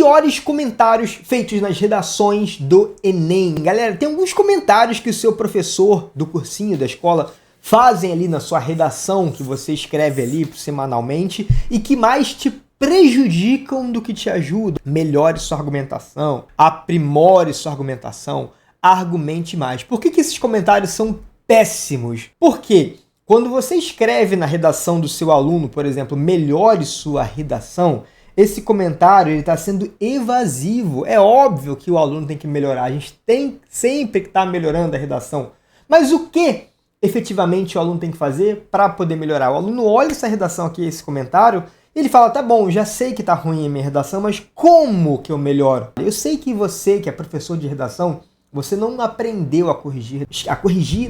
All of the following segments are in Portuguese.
piores comentários feitos nas redações do Enem. Galera, tem alguns comentários que o seu professor do cursinho da escola fazem ali na sua redação que você escreve ali semanalmente e que mais te prejudicam do que te ajudam. Melhore sua argumentação, aprimore sua argumentação, argumente mais. Por que esses comentários são péssimos? Porque quando você escreve na redação do seu aluno, por exemplo, melhore sua redação, esse comentário está sendo evasivo. É óbvio que o aluno tem que melhorar, a gente tem sempre que estar melhorando a redação. Mas o que efetivamente o aluno tem que fazer para poder melhorar? O aluno olha essa redação aqui, esse comentário, e ele fala, tá bom, já sei que está ruim a minha redação, mas como que eu melhoro? Eu sei que você, que é professor de redação, você não aprendeu a corrigir,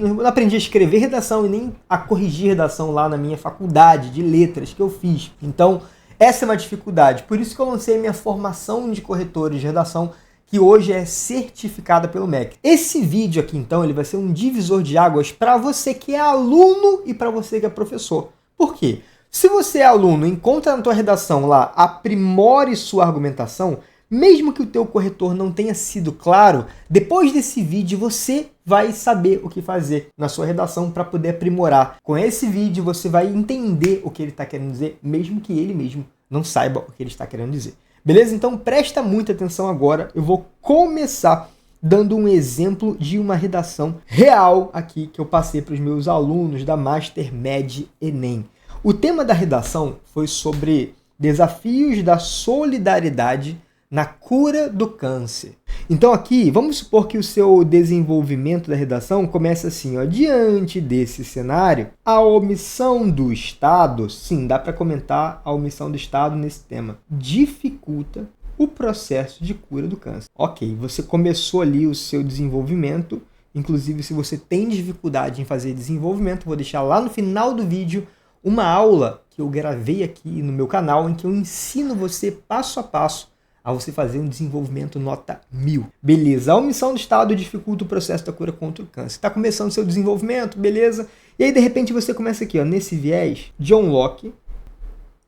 não aprendi a escrever redação e nem a corrigir redação lá na minha faculdade de letras que eu fiz. Então, essa é uma dificuldade. Por isso que eu lancei minha formação de corretores de redação, que hoje é certificada pelo MEC. Esse vídeo aqui, então, ele vai ser um divisor de águas para você que é aluno e para você que é professor. Por quê? Se você é aluno, encontra na tua redação lá, aprimore sua argumentação, mesmo que o teu corretor não tenha sido claro, depois desse vídeo você vai saber o que fazer na sua redação para poder aprimorar. Com esse vídeo você vai entender o que ele está querendo dizer, mesmo que ele mesmo não saiba o que ele está querendo dizer. Beleza? Então presta muita atenção agora. Eu vou começar dando um exemplo de uma redação real aqui que eu passei para os meus alunos da Master Med Enem. O tema da redação foi sobre desafios da solidariedade na cura do câncer. Então aqui, vamos supor que o seu desenvolvimento da redação começa assim, ó, diante desse cenário, a omissão do Estado, sim, dá para comentar a omissão do Estado nesse tema, dificulta o processo de cura do câncer. Ok, você começou ali o seu desenvolvimento, inclusive se você tem dificuldade em fazer desenvolvimento, vou deixar lá no final do vídeo uma aula que eu gravei aqui no meu canal, em que eu ensino você passo a passo a você fazer um desenvolvimento nota 1000. Beleza, a omissão do Estado dificulta o processo da cura contra o câncer. Está começando seu desenvolvimento, beleza? E aí, de repente, você começa aqui, ó, nesse viés, John Locke,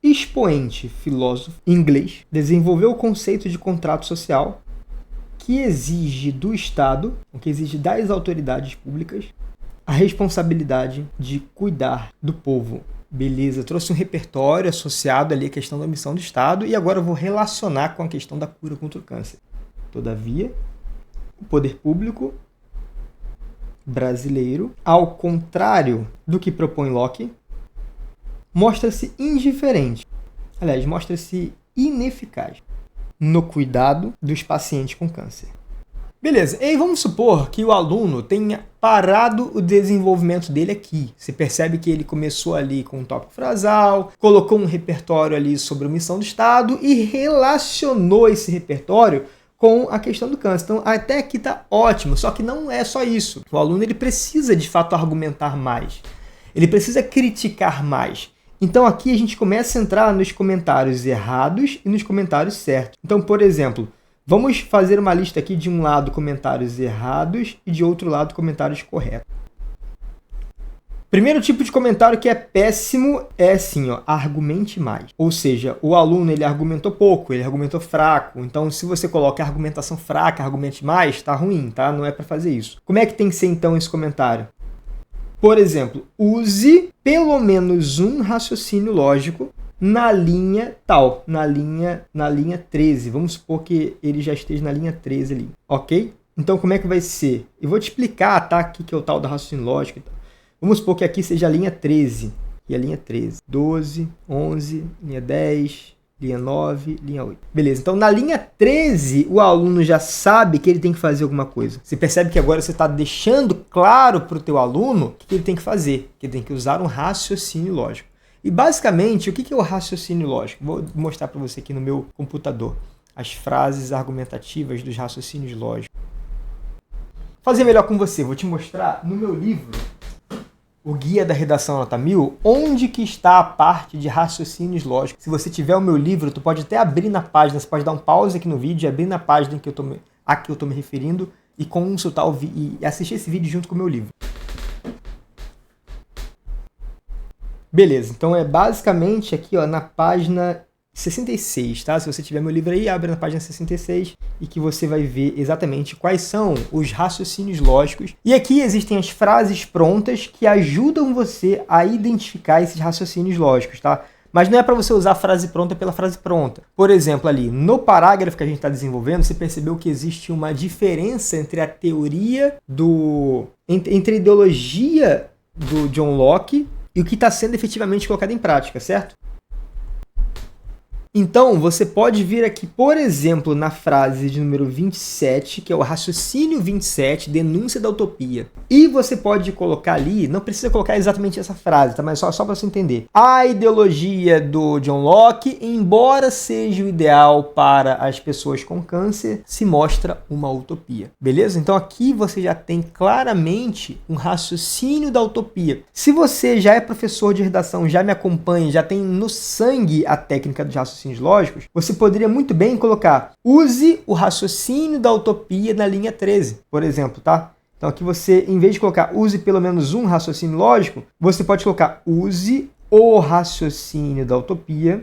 expoente filósofo inglês, desenvolveu o conceito de contrato social que exige do Estado, que exige das autoridades públicas, a responsabilidade de cuidar do povo. Beleza, trouxe um repertório associado ali à questão da omissão do Estado e agora eu vou relacionar com a questão da cura contra o câncer. Todavia, o poder público brasileiro, ao contrário do que propõe Locke, mostra-se indiferente, aliás, mostra-se ineficaz no cuidado dos pacientes com câncer. Beleza, e aí vamos supor que o aluno tenha parado o desenvolvimento dele aqui. Você percebe que ele começou ali com um tópico frasal, colocou um repertório ali sobre a omissão do Estado e relacionou esse repertório com a questão do câncer. Então, até aqui está ótimo, só que não é só isso. O aluno ele precisa, de fato, argumentar mais. Ele precisa criticar mais. Então, aqui a gente começa a entrar nos comentários errados e nos comentários certos. Então, por exemplo, vamos fazer uma lista aqui de um lado comentários errados e de outro lado comentários corretos. Primeiro tipo de comentário que é péssimo é assim, ó, argumente mais. Ou seja, o aluno ele argumentou pouco, ele argumentou fraco. Então, se você coloca argumentação fraca, argumente mais, tá ruim, tá? Não é para fazer isso. Como é que tem que ser então esse comentário? Por exemplo, use pelo menos um raciocínio lógico na linha tal, na linha 13. Vamos supor que ele já esteja na linha 13 ali, ok? Então, como é que vai ser? Eu vou te explicar, tá? Aqui que é o tal do raciocínio lógico. Então. Vamos supor que aqui seja a linha 13. E a linha 13. 12, 11, linha 10, linha 9, linha 8. Beleza, então na linha 13, o aluno já sabe que ele tem que fazer alguma coisa. Você percebe que agora você está deixando claro para o teu aluno o que ele tem que fazer. Que ele tem que usar um raciocínio lógico. E basicamente, o que é o raciocínio lógico? Vou mostrar para você aqui no meu computador as frases argumentativas dos raciocínios lógicos. Vou fazer melhor com você, vou te mostrar no meu livro, o Guia da Redação Nota 1000, onde que está a parte de raciocínios lógicos. Se você tiver o meu livro, tu pode até abrir na página, você pode dar um pause aqui no vídeo, abrir na página a que eu estou me referindo e consultar e assistir esse vídeo junto com o meu livro. Beleza, então é basicamente aqui ó, na página 66, tá? Se você tiver meu livro aí, abre na página 66 e que você vai ver exatamente quais são os raciocínios lógicos. E aqui existem as frases prontas que ajudam você a identificar esses raciocínios lógicos, tá? Mas não é para você usar a frase pronta pela frase pronta. Por exemplo, ali no parágrafo que a gente está desenvolvendo, você percebeu que existe uma diferença entre a teoria entre a ideologia do John Locke e o que está sendo efetivamente colocado em prática, certo? Então, você pode vir aqui, por exemplo, na frase de número 27, que é o raciocínio 27, denúncia da utopia. E você pode colocar ali, não precisa colocar exatamente essa frase, tá? Mas só para você entender. A ideologia do John Locke, embora seja o ideal para as pessoas com câncer, se mostra uma utopia. Beleza? Então aqui você já tem claramente um raciocínio da utopia. Se você já é professor de redação, já me acompanha, já tem no sangue a técnica dos raciocínios lógicos, você poderia muito bem colocar: use o raciocínio da utopia na linha 13, por exemplo, tá? Então aqui você, em vez de colocar use pelo menos um raciocínio lógico, você pode colocar use o raciocínio da utopia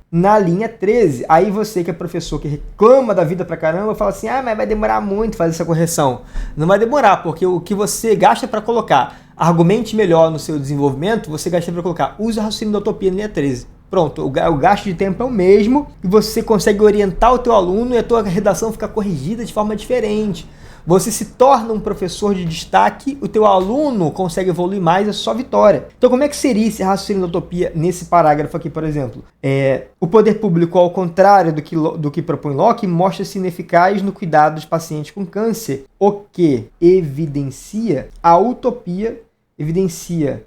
na linha 13. Aí você que é professor, que reclama da vida pra caramba, fala assim: ah, mas vai demorar muito fazer essa correção. Não vai demorar, porque o que você gasta para colocar argumente melhor no seu desenvolvimento, você gasta para colocar use o raciocínio da utopia na linha 13. Pronto, o gasto de tempo é o mesmo e você consegue orientar o teu aluno e a tua redação fica corrigida de forma diferente. Você se torna um professor de destaque, o teu aluno consegue evoluir mais, é só vitória. Então como é que seria esse raciocínio da utopia nesse parágrafo aqui, por exemplo? O poder público, ao contrário do que propõe Locke, mostra-se ineficaz no cuidado dos pacientes com câncer, o que evidencia a utopia.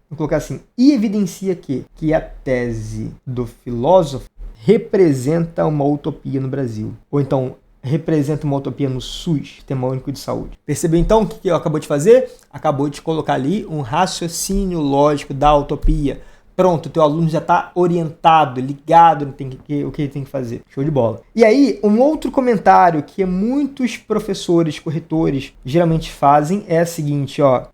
Vou colocar assim, e evidencia que a tese do filósofo representa uma utopia no Brasil. Ou então, representa uma utopia no SUS, Sistema Único de Saúde. Percebeu então o que eu acabou de fazer? Acabou de colocar ali um raciocínio lógico da utopia. Pronto, o teu aluno já está orientado, ligado no o que ele tem que fazer. Show de bola. E aí, um outro comentário que muitos professores, corretores, geralmente fazem é o seguinte, ó,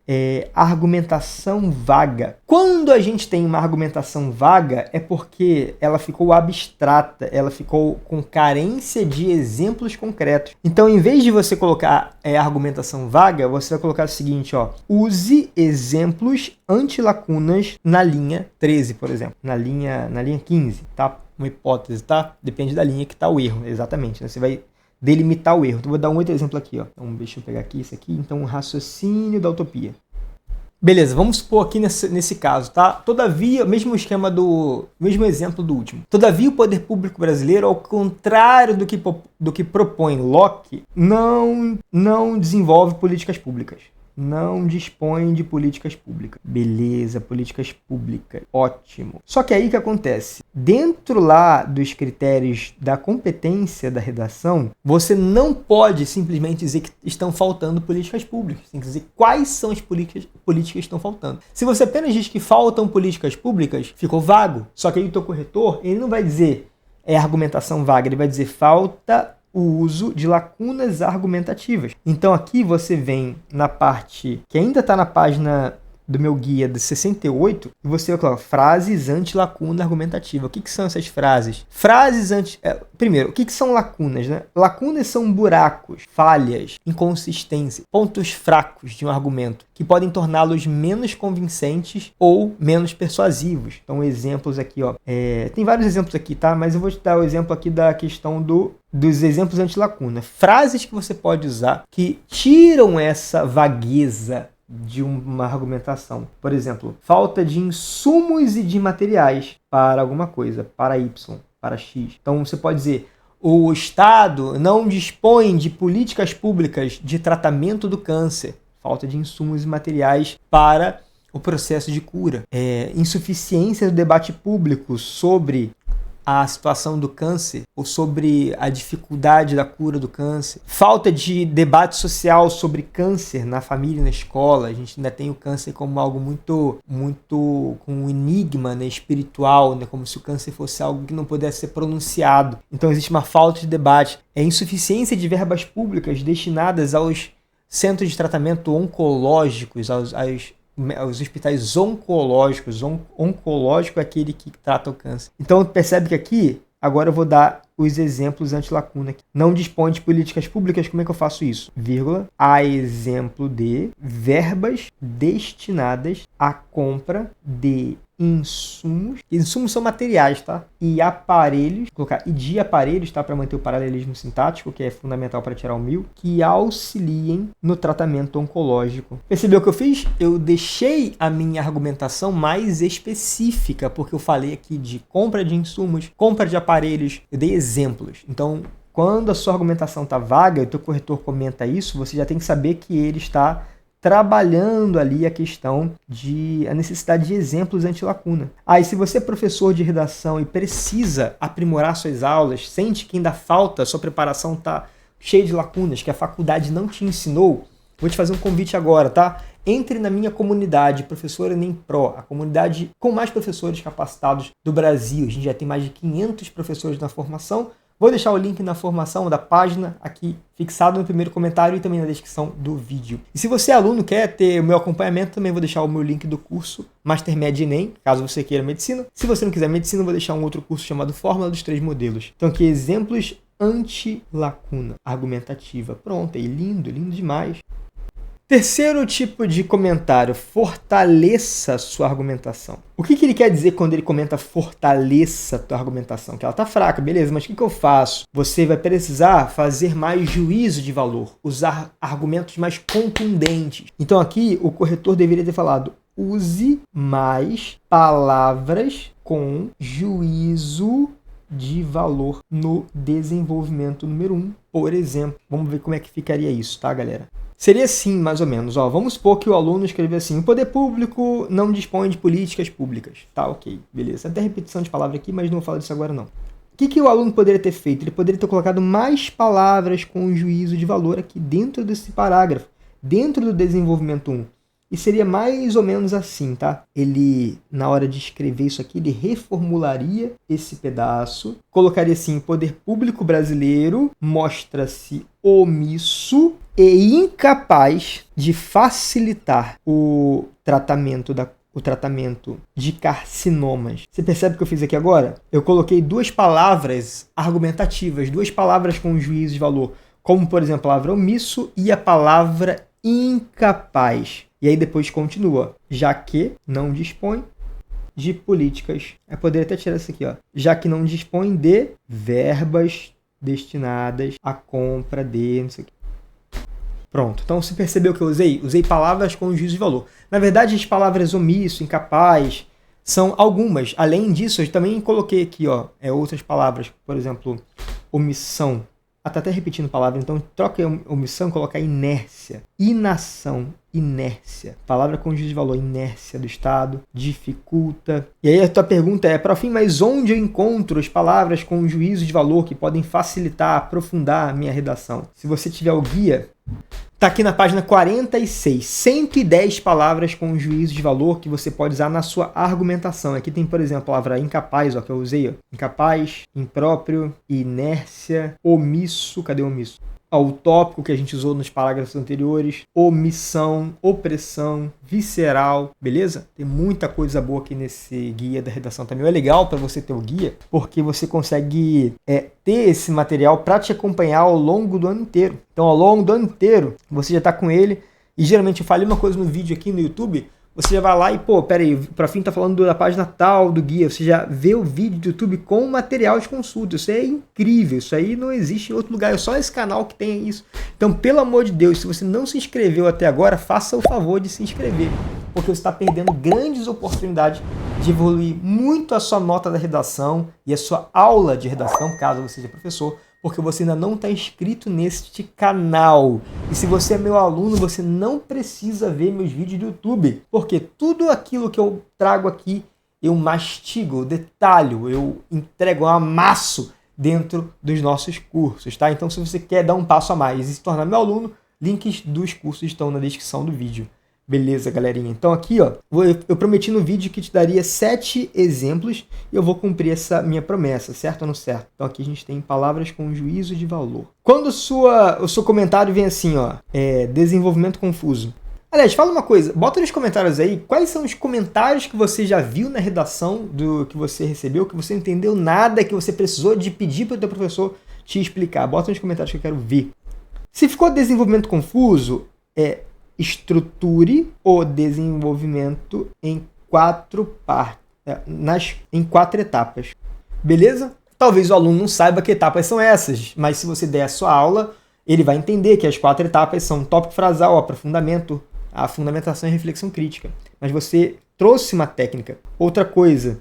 argumentação vaga. Quando a gente tem uma argumentação vaga, é porque ela ficou abstrata, ela ficou com carência de exemplos concretos. Então, em vez de você colocar argumentação vaga, você vai colocar o seguinte, ó, use exemplos anti-lacunas na linha 13, por exemplo, na linha 15, tá? Uma hipótese, tá? Depende da linha que tá o erro, exatamente, né? Você vai delimitar o erro. Então, vou dar um outro exemplo aqui, ó. Então, deixa eu pegar aqui isso aqui. Então, um raciocínio da utopia. Beleza, vamos supor aqui nesse caso, tá? Todavia, mesmo exemplo do último. Todavia, o poder público brasileiro, ao contrário do que propõe Locke, não desenvolve políticas públicas. Não dispõe de políticas públicas. Beleza, políticas públicas. Ótimo. Só que aí o que acontece? Dentro lá dos critérios da competência da redação, você não pode simplesmente dizer que estão faltando políticas públicas. Tem que dizer quais são as políticas que estão faltando. Se você apenas diz que faltam políticas públicas, ficou vago. Só que aí o teu corretor, ele não vai dizer argumentação vaga, ele vai dizer falta o uso de lacunas argumentativas. Então aqui você vem na parte que ainda está na página do meu guia de 68, e você vai colocar frases anti-lacuna argumentativa. O que são essas frases? Primeiro, o que são lacunas, né? Lacunas são buracos, falhas, inconsistências, pontos fracos de um argumento, que podem torná-los menos convincentes ou menos persuasivos. Então, exemplos aqui, ó. Tem vários exemplos aqui, tá? Mas eu vou te dar o exemplo aqui da questão dos exemplos anti-lacuna. Frases que você pode usar que tiram essa vagueza de uma argumentação. Por exemplo, falta de insumos e de materiais para alguma coisa, para Y, para X. Então você pode dizer, o Estado não dispõe de políticas públicas de tratamento do câncer. Falta de insumos e materiais para o processo de cura. Insuficiência do debate público sobre a situação do câncer ou sobre a dificuldade da cura do câncer. Falta de debate social sobre câncer na família e na escola. A gente ainda tem o câncer como algo muito com um enigma, né, espiritual, né, como se o câncer fosse algo que não pudesse ser pronunciado. Então existe uma falta de debate. Insuficiência de verbas públicas destinadas aos centros de tratamento oncológicos, aos hospitais oncológicos. Oncológico é aquele que trata o câncer. Então percebe que aqui Agora eu vou dar os exemplos anti-lacuna aqui. Não dispõe de políticas públicas, como é que eu faço isso? Vírgula, a exemplo de verbas destinadas à compra de insumos. Insumos são materiais, tá? E aparelhos, colocar e de aparelhos, tá? Para manter o paralelismo sintático, que é fundamental para tirar o mil, que auxiliem no tratamento oncológico. Percebeu o que eu fiz? Eu deixei a minha argumentação mais específica, porque eu falei aqui de compra de insumos, compra de aparelhos, eu dei exemplos. Então, quando a sua argumentação está vaga, e o teu corretor comenta isso, você já tem que saber que ele está trabalhando ali a questão a necessidade de exemplos anti-lacuna. E se você é professor de redação e precisa aprimorar suas aulas, sente que ainda falta, sua preparação está cheia de lacunas, que a faculdade não te ensinou, vou te fazer um convite agora, tá? Entre na minha comunidade, Professor Enem Pro, a comunidade com mais professores capacitados do Brasil. A gente já tem mais de 500 professores na formação. Vou deixar o link na formação da página aqui fixado no primeiro comentário e também na descrição do vídeo. E se você é aluno, quer ter o meu acompanhamento, também vou deixar o meu link do curso Mastermed Enem, caso você queira medicina. Se você não quiser medicina, eu vou deixar um outro curso chamado Fórmula dos 3 Modelos. Então aqui, exemplos anti-lacuna argumentativa. Pronto, aí lindo, lindo demais. Terceiro tipo de comentário, fortaleça sua argumentação. O que ele quer dizer quando ele comenta fortaleça a tua argumentação? Que ela tá fraca, beleza, mas o que eu faço? Você vai precisar fazer mais juízo de valor, usar argumentos mais contundentes. Então aqui o corretor deveria ter falado, use mais palavras com juízo de valor no desenvolvimento número 1, por exemplo. Vamos ver como é que ficaria isso, tá, galera? Seria assim, mais ou menos. Vamos supor que o aluno escreveu assim, o poder público não dispõe de políticas públicas. Tá, ok, beleza. Até repetição de palavra aqui, mas não vou falar disso agora não. O que o aluno poderia ter feito? Ele poderia ter colocado mais palavras com juízo de valor aqui dentro desse parágrafo, dentro do desenvolvimento 1. E seria mais ou menos assim, tá? Ele, na hora de escrever isso aqui, ele reformularia esse pedaço, colocaria assim, o poder público brasileiro mostra-se omisso e incapaz de facilitar o tratamento de carcinomas. Você percebe o que eu fiz aqui agora? Eu coloquei duas palavras argumentativas, duas palavras com juízo de valor, como, por exemplo, a palavra omisso e a palavra incapaz. E aí depois continua, já que não dispõe de políticas. Eu poderia até tirar isso aqui, já que não dispõe de verbas destinadas à compra de não sei o que. Pronto, então você percebeu que eu usei? Usei palavras com juízo de valor. Na verdade, as palavras omisso, incapaz, são algumas. Além disso, eu também coloquei aqui outras palavras, por exemplo, omissão. Tá até repetindo palavra, então troca omissão e coloca inércia. Inação, inércia. Palavra com juízo de valor, inércia do Estado, dificulta. E aí a tua pergunta é, Profim, mas onde eu encontro as palavras com juízo de valor que podem facilitar, aprofundar a minha redação? Se você tiver o guia, tá aqui na página 46, 110 palavras com juízo de valor que você pode usar na sua argumentação. Aqui tem, por exemplo, a palavra incapaz, que eu usei. Incapaz, impróprio, inércia, omisso. Cadê o omisso? O tópico que a gente usou nos parágrafos anteriores, omissão, opressão, visceral, beleza? Tem muita coisa boa aqui nesse guia da redação também. É legal para você ter o guia, porque você consegue ter esse material para te acompanhar ao longo do ano inteiro. Então, ao longo do ano inteiro, você já está com ele. E geralmente eu falei uma coisa no vídeo aqui no YouTube, você já vai lá e, peraí, o Profim tá falando da página tal do guia, você já vê o vídeo do YouTube com material de consulta. Isso é incrível, isso aí não existe em outro lugar, é só esse canal que tem isso. Então, pelo amor de Deus, se você não se inscreveu até agora, faça o favor de se inscrever, porque você está perdendo grandes oportunidades de evoluir muito a sua nota da redação e a sua aula de redação, caso você seja professor, porque você ainda não está inscrito neste canal. E se você é meu aluno, você não precisa ver meus vídeos do YouTube, porque tudo aquilo que eu trago aqui, eu mastigo, eu detalho, eu entrego, eu amasso dentro dos nossos cursos, tá? Então, se você quer dar um passo a mais e se tornar meu aluno, links dos cursos estão na descrição do vídeo. Beleza, galerinha? Então aqui, eu prometi no vídeo que te daria 7 exemplos e eu vou cumprir essa minha promessa, certo ou não certo? Então aqui a gente tem palavras com juízo de valor. Quando o seu comentário vem assim, desenvolvimento confuso. Aliás, fala uma coisa, bota nos comentários aí quais são os comentários que você já viu na redação do que você recebeu, que você não entendeu nada, que você precisou de pedir para o teu professor te explicar. Bota nos comentários que eu quero ver. Se ficou desenvolvimento confuso, estruture o desenvolvimento em 4 partes, em 4 etapas. Beleza? Talvez o aluno não saiba que etapas são essas, mas se você der a sua aula, ele vai entender que as 4 etapas são tópico frasal, aprofundamento, a fundamentação e reflexão crítica. Mas você trouxe uma técnica. Outra coisa,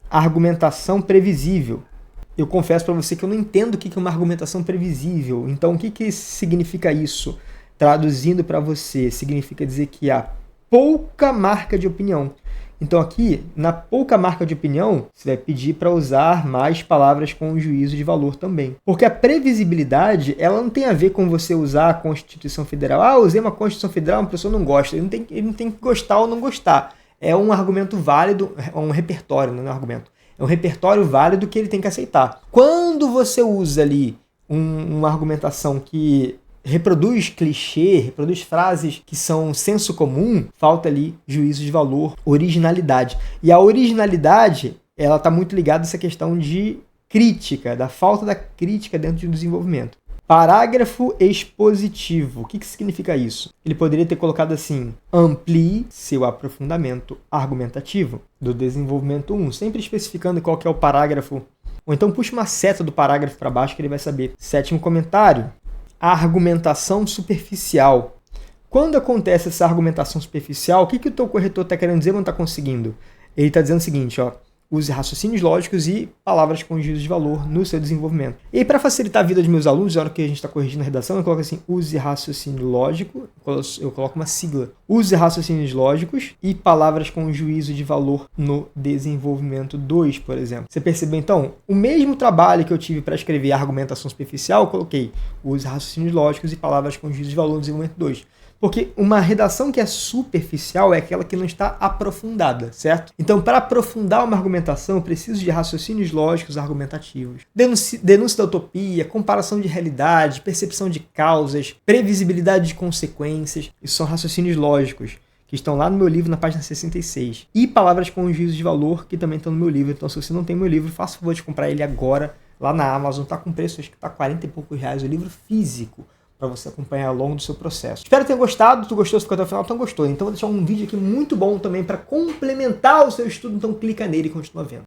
argumentação previsível. Eu confesso para você que eu não entendo o que é uma argumentação previsível. Então, o que significa isso? Traduzindo para você, significa dizer que há pouca marca de opinião. Então aqui, na pouca marca de opinião, você vai pedir para usar mais palavras com juízo de valor também. Porque a previsibilidade, ela não tem a ver com você usar a Constituição Federal. Ah, usei uma Constituição Federal, uma pessoa não gosta. Ele não tem que gostar ou não gostar. É um argumento válido, é um repertório, não é um argumento. É um repertório válido que ele tem que aceitar. Quando você usa ali uma argumentação que reproduz clichê, reproduz frases que são senso comum, falta ali juízo de valor, originalidade. E a originalidade, ela está muito ligada a essa questão de crítica, da falta da crítica dentro do desenvolvimento. Parágrafo expositivo. O que significa isso? Ele poderia ter colocado assim: amplie seu aprofundamento argumentativo do desenvolvimento 1, sempre especificando qual que é o parágrafo. Ou então puxa uma seta do parágrafo para baixo que ele vai saber. 7º comentário. A argumentação superficial. Quando acontece essa argumentação superficial, o que o teu corretor está querendo dizer ou não está conseguindo? Ele está dizendo o seguinte, use raciocínios lógicos e palavras com juízo de valor no seu desenvolvimento. E para facilitar a vida dos meus alunos, na hora que a gente está corrigindo a redação, eu coloco assim, use raciocínio lógico, eu coloco uma sigla, use raciocínios lógicos e palavras com juízo de valor no desenvolvimento 2, por exemplo. Você percebeu então? O mesmo trabalho que eu tive para escrever a argumentação superficial, eu coloquei use raciocínios lógicos e palavras com juízo de valor no desenvolvimento 2. Porque uma redação que é superficial é aquela que não está aprofundada, certo? Então, para aprofundar uma argumentação, eu preciso de raciocínios lógicos argumentativos. Denúncia da utopia, comparação de realidade, percepção de causas, previsibilidade de consequências. Isso são raciocínios lógicos, que estão lá no meu livro, na página 66. E palavras com juízo de valor, que também estão no meu livro. Então, se você não tem meu livro, faça o favor de comprar ele agora, lá na Amazon. Está com preço, acho que está 40 e poucos reais o livro físico, para você acompanhar ao longo do seu processo. Espero que tenha gostado. Tu gostou, se ficou até o final, então gostou. Então vou deixar um vídeo aqui muito bom também para complementar o seu estudo, então clica nele e continua vendo.